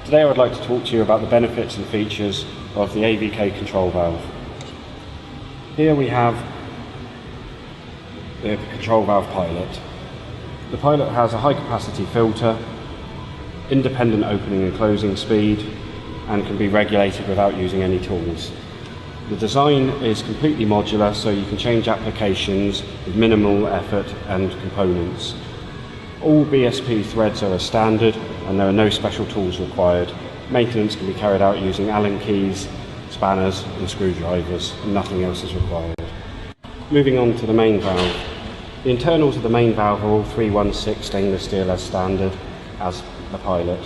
Today I would like to talk to you about the benefits and features of the AVK control valve. Here we have the control valve pilot. The pilot has a high capacity filter, independent opening and closing speed, and can be regulated without using any tools. The design is completely modular, so you can change applications with minimal effort and components. All BSP threads are as standard and there are no special tools required. Maintenance can be carried out using Allen keys, spanners and screwdrivers, and nothing else is required. Moving on to the main valve. The internals of the main valve are all 316 stainless steel as standard as the pilot.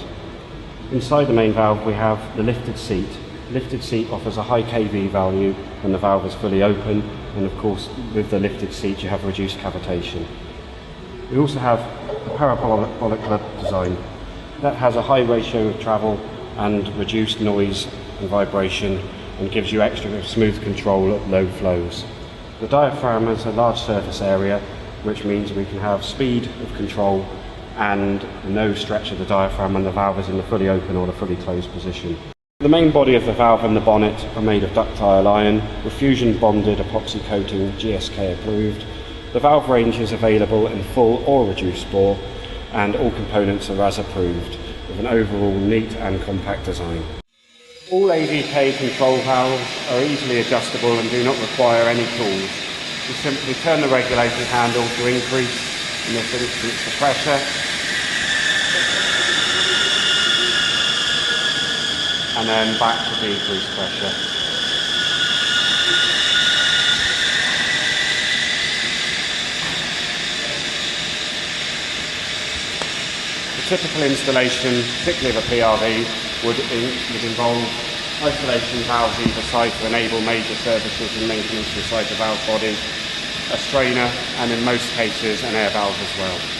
Inside the main valve we have the lifted seat. The lifted seat offers a high kV value when the valve is fully open, and of course with the lifted seat you have reduced cavitation. We also have a parabolic design that has a high ratio of travel and reduced noise and vibration, and gives you extra smooth control at low flows. The diaphragm has a large surface area, which means we can have speed of control and no stretch of the diaphragm when the valve is in the fully open or the fully closed position. The main body of the valve and the bonnet are made of ductile iron with fusion bonded epoxy coating, GSK approved. The valve range is available in full or reduced bore, and all components are as approved, with an overall neat and compact design. All AVK control valves are easily adjustable and do not require any tools. You simply turn the regulating handle to increase, in this instance, the pressure, and then back to decrease pressure. The typical installation, particularly of a PRV, would involve isolation valves either side to enable major services and maintenance inside the valve body, a strainer, and in most cases an air valve as well.